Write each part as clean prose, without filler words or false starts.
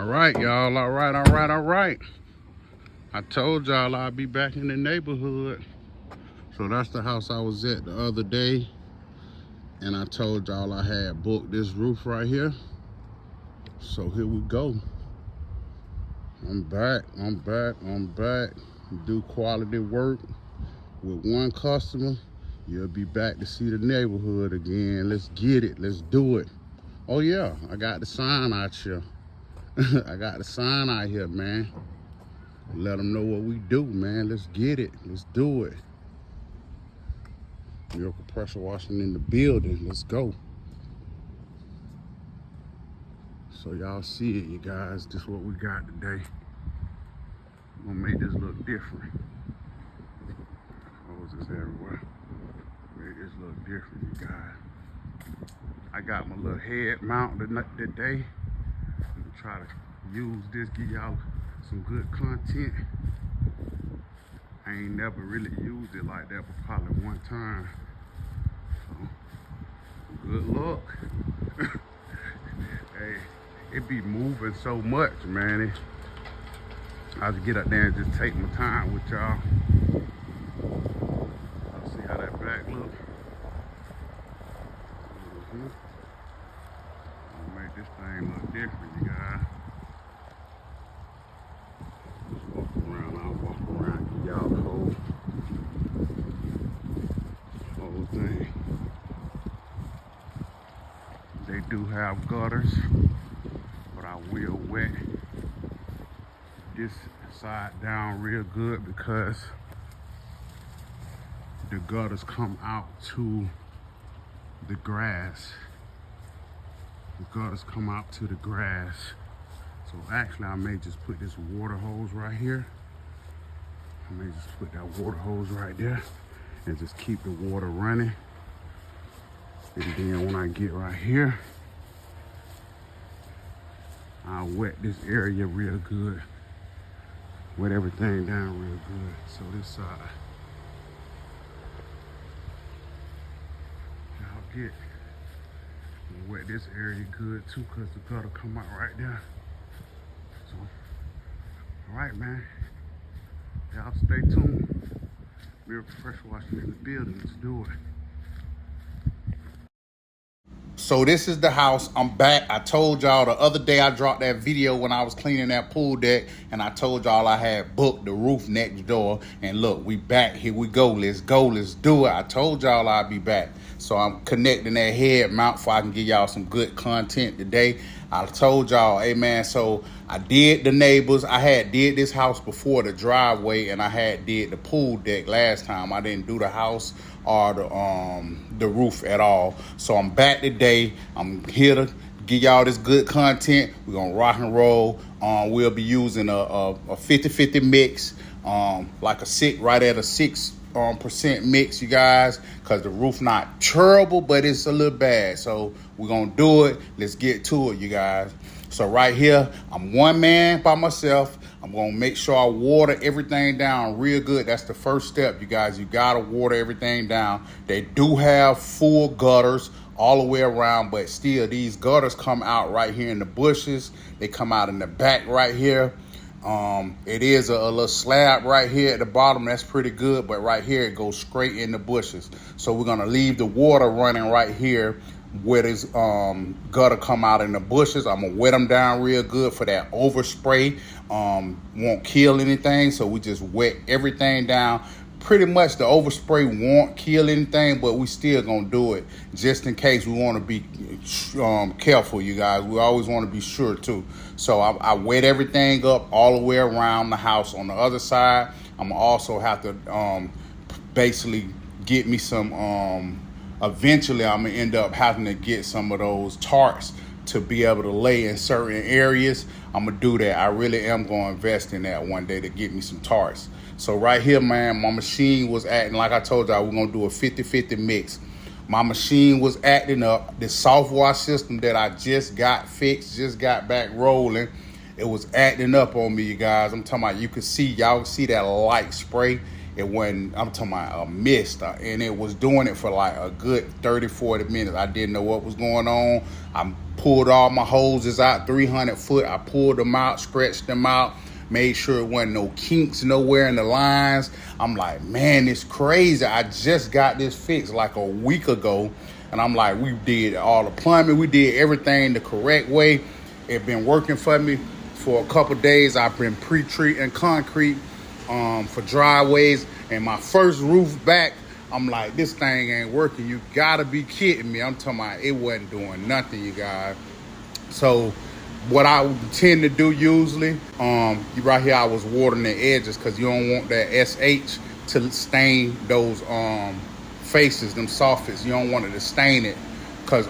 All right, y'all. All right. I told y'all I'd be back in the neighborhood. So that's the house I was at the other day. And I told y'all I had booked this roof right here. So here we go. I'm back. Do quality work with one customer. You'll be back to see the neighborhood again. Let's get it. Let's do it. Oh yeah, I got the sign out here. I got the sign out here, man. Let them know what we do, man. Let's get it. Let's do it. Miracle pressure washing in the building. Let's go. So y'all see it, you guys. This is what we got today. I'm gonna make this look different. Hoses everywhere. Make this look different, you guys. I got my little head mount today. I'm gonna try to use this, give y'all some good content. I ain't never really used it like that, but probably one time. So, good luck. Hey, it be moving so much, man. I just get up there and just take my time with y'all. Y'all see how that back look? I'll make this thing look different, you guys. I'll walk around, give y'all the whole thing. They do have gutters, but I will wet this side down real good because the gutters come out to the grass. The gutters come out to the grass. So actually I may just put this water hose right here. I may just put that water hose right there and just keep the water running. And then when I get right here, I'll wet this area real good. Wet everything down real good. So this side, I'll get wet this area good too, cause the gutter come out right there. So, all right, man. Y'all stay tuned. Miracle pressure washing in the building. Let's do it. So this is the house. I'm back. I told y'all the other day I dropped that video when I was cleaning that pool deck, and I told y'all I had booked the roof next door. And look, we back. Here we go. Let's go. Let's do it. I told y'all I'd be back. So I'm connecting that head mount so I can give y'all some good content today. I told y'all, hey man, so I did the neighbors. I had did this house before, the driveway, and I had did the pool deck last time. I didn't do the house or the roof at all. So I'm back today. I'm here to give y'all this good content. We're gonna rock and roll. We'll be using a 50-50 mix, like right at a 6% mix, you guys, because the roof not terrible, but it's a little bad. So we're gonna do it. Let's get to it, you guys. So right here, I'm one man by myself. I'm gonna make sure I water everything down real good. That's the first step, you guys. You gotta water everything down. They do have full gutters all the way around, but still these gutters come out right here in the bushes. They come out in the back right here. It is a little slab right here at the bottom. That's pretty good, but right here it goes straight in the bushes. So we're gonna leave the water running right here where this gutter come out in the bushes. I'm gonna wet them down real good for that overspray. Won't kill anything, so we just wet everything down. Pretty much the overspray won't kill anything, but we still gonna do it just in case. We want to be careful, you guys. We always want to be sure too. So I wet everything up all the way around the house. On the other side, I'm gonna also have to basically get me some eventually I'm gonna end up having to get some of those tarps to be able to lay in certain areas. I'm gonna do that. I really am gonna invest in that one day to get me some tarps. So right here, man, my machine was acting, like I told y'all, we're gonna do a 50-50 mix. My machine was acting up. The soft wash system that I just got fixed, just got back rolling, it was acting up on me, you guys. I'm talking about, you could see, y'all see that light spray. it wasn't, I'm talking about a mist, and it was doing it for like a good 30, 40 minutes. I didn't know what was going on. I pulled all my hoses out, 300 foot. I pulled them out, stretched them out, made sure it wasn't no kinks nowhere in the lines. I'm like, man, it's crazy. I just got this fixed like a week ago. And I'm like, we did all the plumbing. We did everything the correct way. It been working for me for a couple days. I've been pre-treating concrete for driveways. And my first roof back, I'm like, this thing ain't working. You gotta be kidding me. I'm talking about it wasn't doing nothing, you guys. So what I tend to do usually, right here I was watering the edges because you don't want that SH to stain those faces, them soffits. You don't want it to stain it because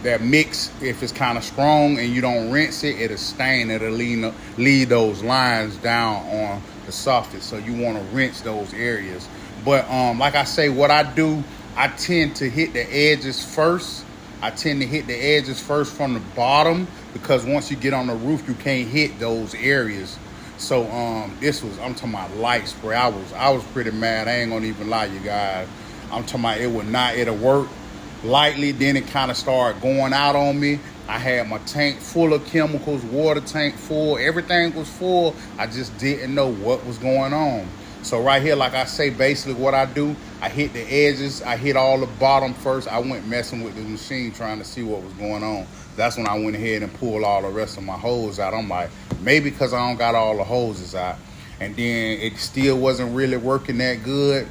that mix, if it's kind of strong and you don't rinse it, it'll stain. It'll lead those lines down on the soffit. So you want to rinse those areas. But like I say, what I do, I tend to hit the edges first. I tend to hit the edges first from the bottom because once you get on the roof, you can't hit those areas. So this was, I'm talking about light spray. I was pretty mad. I ain't gonna even lie, you guys. I'm talking about it'll work lightly, then it kind of started going out on me. I had my tank full of chemicals, water tank full, everything was full. I just didn't know what was going on. So right here, like I say, basically what I do, I hit the edges, I hit all the bottom first. I went messing with the machine trying to see what was going on. That's when I went ahead and pulled all the rest of my hose out. I'm like, maybe because I don't got all the hoses out. And then it still wasn't really working that good.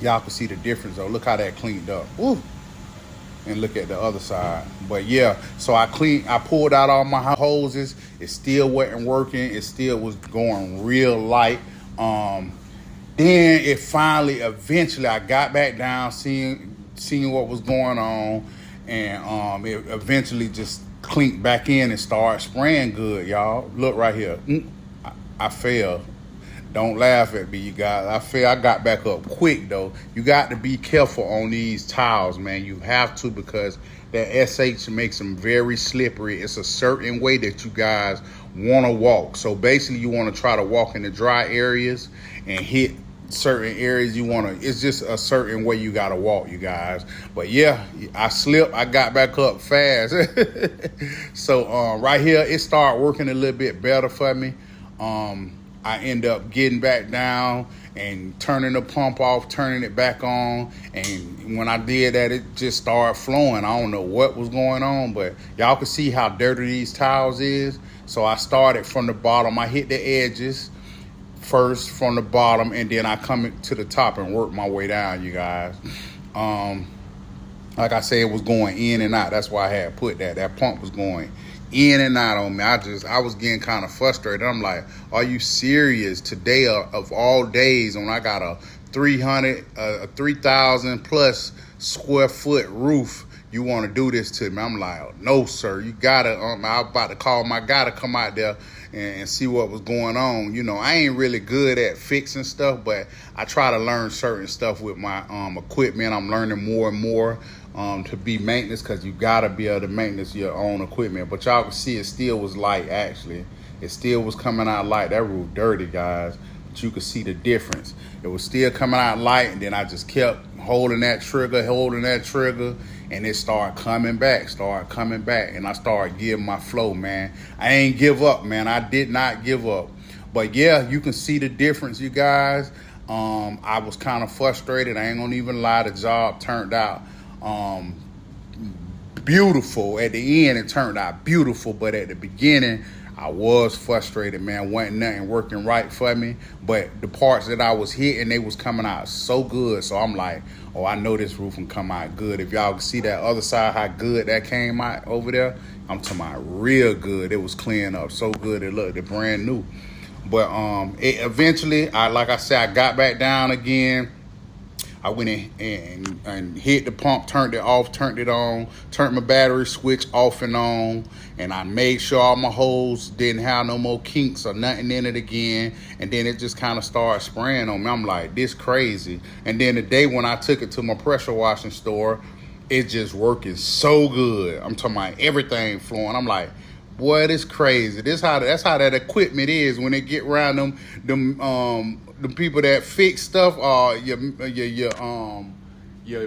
Y'all can see the difference though. Look how that cleaned up. Woo. And look at the other side. But yeah, so I pulled out all my hoses. It still wasn't working. It still was going real light. Then it finally, eventually, I got back down, seeing what was going on, and it eventually just clinked back in and started spraying good, y'all. Look right here. I fell. Don't laugh at me, you guys. I fell. I got back up quick, though. You got to be careful on these tiles, man. You have to, because that SH makes them very slippery. It's a certain way that you guys want to walk. So basically, you want to try to walk in the dry areas and hit certain areas you want to. It's just a certain way you got to walk, you guys. But yeah, I slipped. I got back up fast. So right here, it started working a little bit better for me. I end up getting back down and turning the pump off, turning it back on. And when I did that, it just started flowing. I don't know what was going on, but y'all can see how dirty these tiles is. So I started from the bottom. I hit the edges first from the bottom, and then I come to the top and work my way down, you guys. Like I said, it was going in and out. That's why I had put that. That pump was going in and out on me. I was getting kind of frustrated. I'm like, are you serious? Today of all days, when I got a 3,000 plus square foot roof, you want to do this to me? I'm like, no, sir. You gotta. I was about to call my guy to come out there and see what was going on. You know, I ain't really good at fixing stuff, but I try to learn certain stuff with my equipment. I'm learning more and more to be maintenance, because you gotta be able to maintenance your own equipment. But y'all can see it still was light. Actually, it still was coming out light. That roof dirty, guys, but you could see the difference. It was still coming out light, and then I just kept holding that trigger, and it started coming back, and I started getting my flow, man. I ain't give up, man. I did not give up. But yeah, you can see the difference, you guys. I was kind of frustrated. I ain't gonna even lie. The job turned out beautiful. At the end, it turned out beautiful, but at the beginning, I was frustrated, man. Wasn't nothing working right for me. But the parts that I was hitting, they was coming out so good. So I'm like, oh, I know this roof can come out good. If y'all can see that other side, how good that came out over there, I'm talking about real good. It was clearing up so good. It looked brand new. But it eventually, like I said, I got back down again. I went in and hit the pump, turned it off, turned it on, turned my battery switch off and on, and I made sure all my hose didn't have no more kinks or nothing in it again. And then it just kind of started spraying on me. I'm like, this crazy. And then the day when I took it to my pressure washing store, it's just working so good. I'm talking about everything flowing. I'm like, Boy, it's crazy. That's how that equipment is when they get around the people that fix stuff, or your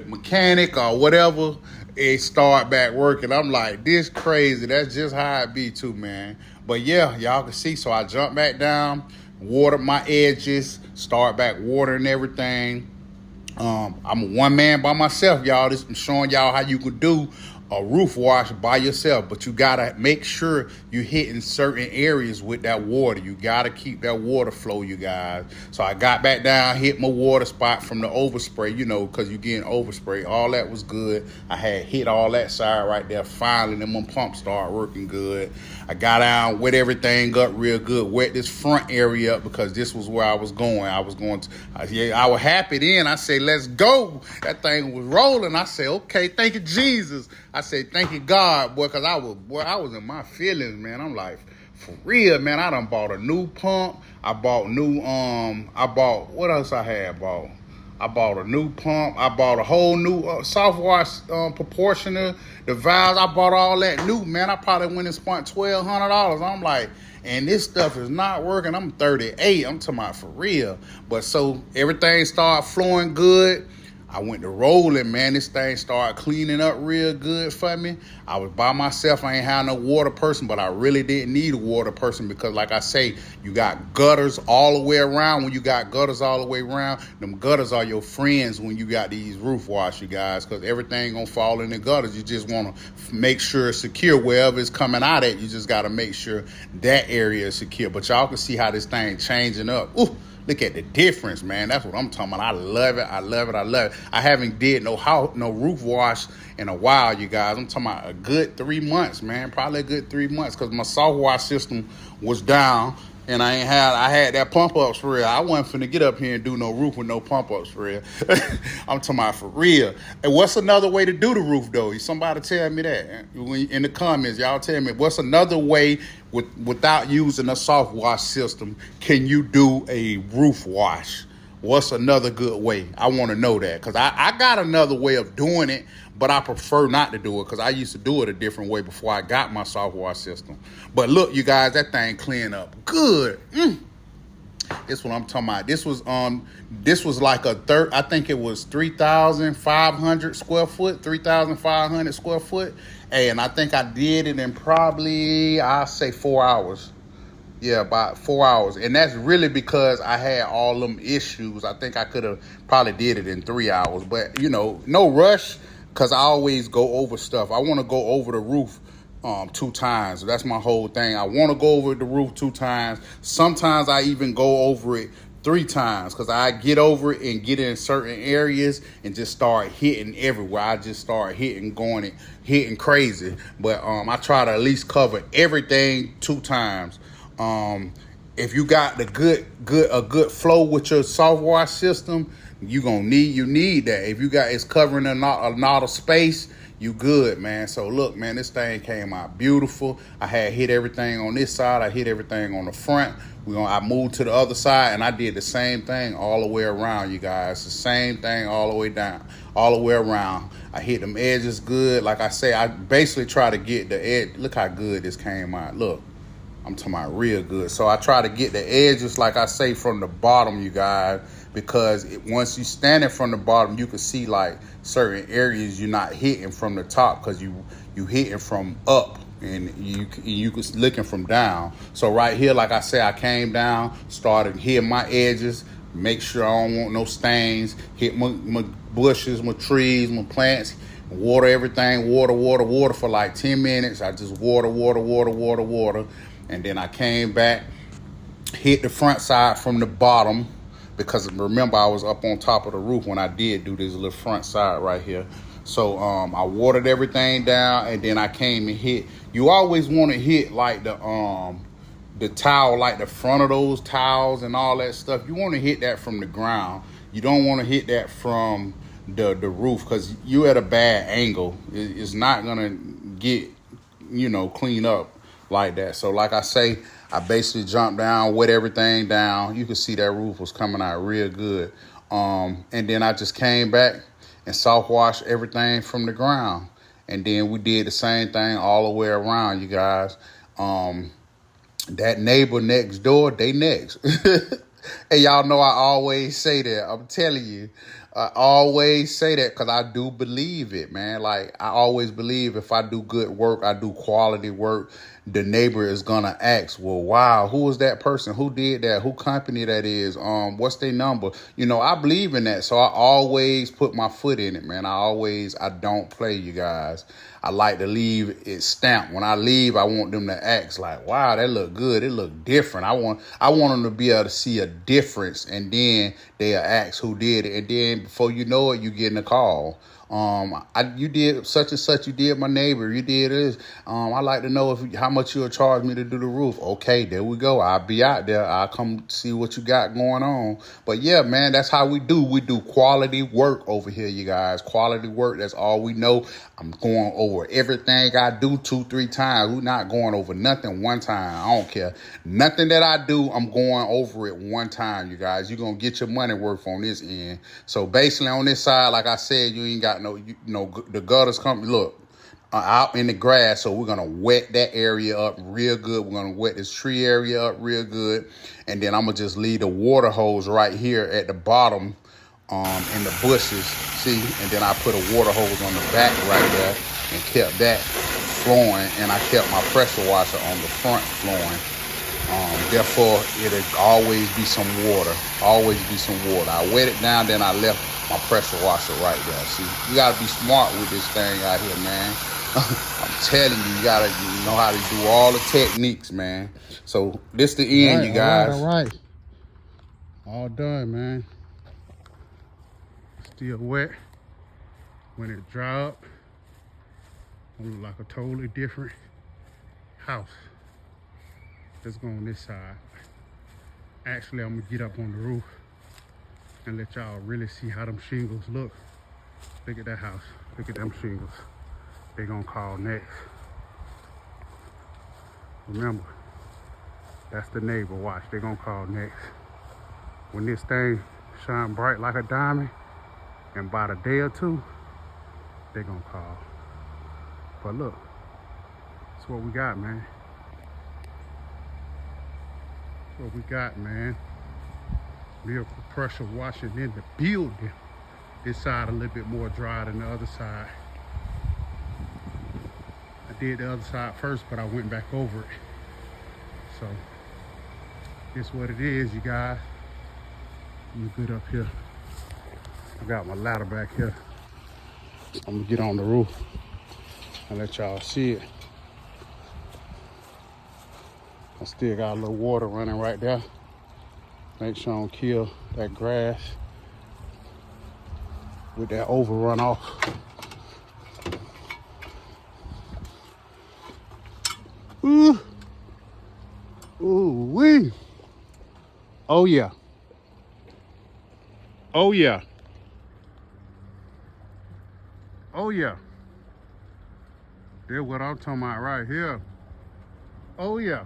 mechanic or whatever, it start back working. I'm like, this crazy. That's just how it be too, man. But yeah, y'all can see. So I jump back down, water my edges, start back watering everything. I'm a one man by myself, y'all. I'm showing y'all how you could do a roof wash by yourself, but you gotta make sure you're hitting certain areas with that water. You gotta keep that water flow, you guys. So I got back down, hit my water spot from the overspray, because you're getting overspray. All that was good. I had hit all that side right there. Finally, then my pump started working good. I got down, wet everything up real good, wet this front area up because this was where I was going. I was happy then. I said, let's go. That thing was rolling. I said, okay, thank you, Jesus. I said, thank you, God, boy, because I was in my feelings, man. I'm like, for real, man. I done bought a new pump. I bought what else I had bought? I bought a new pump. I bought a whole new soft wash proportioner. The valves, I bought all that new, man. I probably went and spent $1,200. I'm like, and this stuff is not working. I'm 38. I'm talking about for real. But so everything started flowing good. I went to rolling, man. This thing started cleaning up real good for me. I was by myself. I ain't had no water person, but I really didn't need a water person because, like I say, you got gutters all the way around. When you got gutters all the way around, them gutters are your friends when you got these roof wash, you guys, because everything gonna fall in the gutters. You just want to make sure it's secure wherever it's coming out at. You just got to make sure that area is secure. But y'all can see how this thing changing up. Ooh. Look at the difference, man. That's what I'm talking about. I love it. I love it. I love it. I haven't did no roof wash in a while, you guys. I'm talking about a good 3 months, man. Probably a good 3 months because my soft wash system was down and I had that pump ups for real. I wasn't finna get up here and do no roof with no pump ups for real. I'm talking about for real. And what's another way to do the roof though? Somebody tell me that in the comments. Y'all tell me what's another way without using a soft wash system can you do a roof wash? What's another good way? I want to know that because I got another way of doing it, but I prefer not to do it because I used to do it a different way before I got my soft wash system. But look, you guys, that thing clean up good. This what I'm talking about. This was like I think it was 3,500 square foot, 3,500 square foot. And I think I did it in probably, I'll say 4 hours. Yeah, about 4 hours. And that's really because I had all them issues. I think I could have probably did it in 3 hours. But, no rush because I always go over stuff. I want to go over the roof 2 times. That's my whole thing. I want to go over the roof 2 times. Sometimes I even go over it 3 times because I get over it and get in certain areas and just start hitting everywhere. I just start hitting crazy. But I try to at least cover everything 2 times. If you got the good flow with your soft wash system, you need that. If you got it's covering a lot of space, you good, man. So look, man, this thing came out beautiful. I had hit everything on this side. I hit everything on the front. I moved to the other side and I did the same thing all the way around, you guys. The same thing all the way down, all the way around. I hit them edges good. Like I say, I basically try to get the edge. Look how good this came out. Look. I'm talking about real good. So I try to get the edges, like I say, from the bottom, you guys, because once you stand it from the bottom, you can see like certain areas you're not hitting from the top because you hitting from up and you was looking from down. So right here, like I say, I came down, started hitting my edges, make sure I don't want no stains, hit my bushes, my trees, my plants, water everything, water for like 10 minutes. I just water. And then I came back, hit the front side from the bottom because remember I was up on top of the roof when I did do this little front side right here. So I watered everything down and then I came and hit. You always want to hit like the towel, like the front of those towels and all that stuff. You want to hit that from the ground. You don't want to hit that from the roof because you at a bad angle. It's not gonna get clean up like that. So like I say, I basically jumped down, wet everything down. You can see that roof was coming out real good. And then I just came back and soft washed everything from the ground. And then we did the same thing all the way around, you guys. That neighbor next door, they next. And y'all know I always say that. I'm telling you, I always say that because I do believe it, man. Like, I always believe if I do good work, I do quality work, the neighbor is gonna ask, well, wow, who is that person? Who did that? Who company that is? What's their number? You know, I believe in that. So I always put my foot in it, man. I don't play, you guys. I like to leave it stamped. When I leave, I want them to ask like, wow, that look good. It look different. I want them to be able to see a difference. And then they'll ask who did it. And then before you know it, you getting a call. You did such and such, you did my neighbor, you did this. I'd like to know how much you'll charge me to do the roof. Okay, there we go. I'll be out there. I'll come see what you got going on. But yeah, man, that's how we do. We do quality work over here, you guys. Quality work, that's all we know. I'm going over everything I do 2-3 times. We're not going over nothing one time. I don't care. Nothing that I do, I'm going over it one time, you guys. You're going to get your money worth on this end. So basically on this side, like I said, you ain't got the gutters come, look, out in the grass. So we're going to wet that area up real good. We're going to wet this tree area up real good. And then I'm going to just leave the water hose right here at the bottom in the bushes, see? And then I put a water hose on the back right there and kept that flowing. And I kept my pressure washer on the front flowing. Therefore, it'll always be some water. Always be some water. I wet it down, then I left my pressure washer right there. See, you gotta be smart with this thing out here, man. I'm telling you, you gotta know how to do all the techniques, man. So this the end, you guys. All right. All done, man. Still wet. When it dry up, it'll look like a totally different house. Let's go on this side. Actually, I'm gonna get up on the roof and let y'all really see how them shingles look. Look at that house. Look at them shingles. They gonna call next. Remember, that's the neighbor. Watch, they gonna call next. When this thing shine bright like a diamond, and about a day or two, they gonna call. But look, that's what we got, man. That's what we got, man. Miracle pressure washing in the building. This side a little bit more dry than the other side. I did the other side first, but I went back over it. So, this what it is, you guys. I'm good up here. I got my ladder back here. I'm gonna get on the roof and let y'all see it. I still got a little water running right there. Make sure I don't kill that grass with that overrun off. Ooh. Ooh wee. Oh yeah. Oh yeah. Oh yeah. That's what I'm talking about right here. Oh yeah.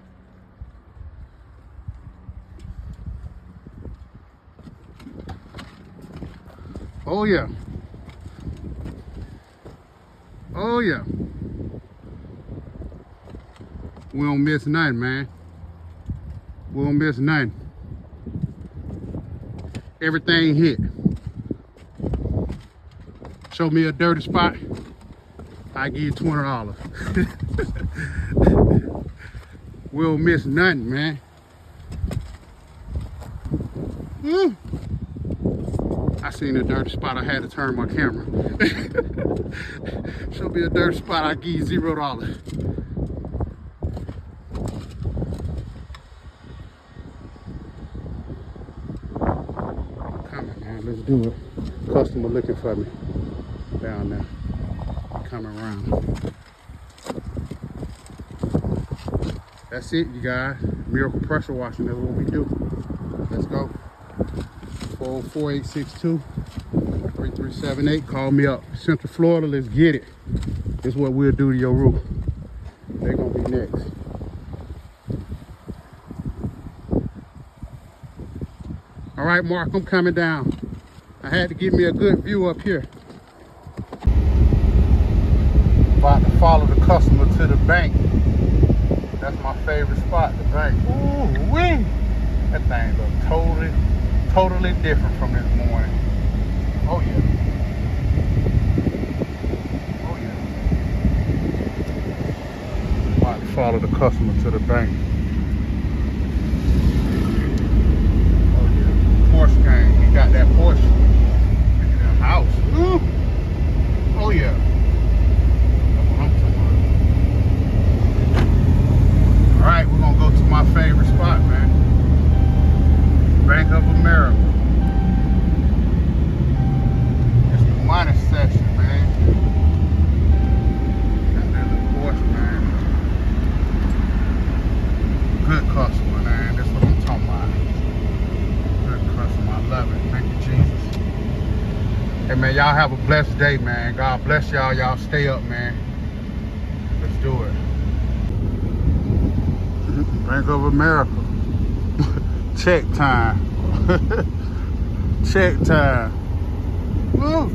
Oh yeah. Oh yeah. We don't miss nothing, man. We don't miss nothing. Everything hit. Show me a dirty spot, I give you $20. We don't miss nothing, man. I seen a dirty spot, I had to turn my camera. Show me a dirty spot, I give you $0. Coming, man, let's do it. Customer looking for me down there. Coming around. That's it, you guys. Miracle pressure washing, that's what we do. Let's go. 404-862-3378. Call me up. Central Florida, let's get it. This is what we'll do to your roof. They're gonna be next. All right, Mark, I'm coming down. I had to give me a good view up here. About to follow the customer to the bank. That's my favorite spot, the bank. Ooh, wee! That thing looks totally different from this morning. Oh yeah. Oh yeah. About to follow the customer to the bank. Oh yeah. Porsche gang. He got that Porsche. Look at that house. Ooh. Oh yeah. That's what I'm talking about. Alright, we're gonna go to my favorite spot, man. Bank of America. It's the money section, man. Got that little Porsche, man. Good customer, man. That's what I'm talking about. Good customer. I love it. Thank you, Jesus. Hey, man, y'all have a blessed day, man. God bless y'all. Y'all stay up, man. Let's do it. Bank of America. Check time. Check time. Woo!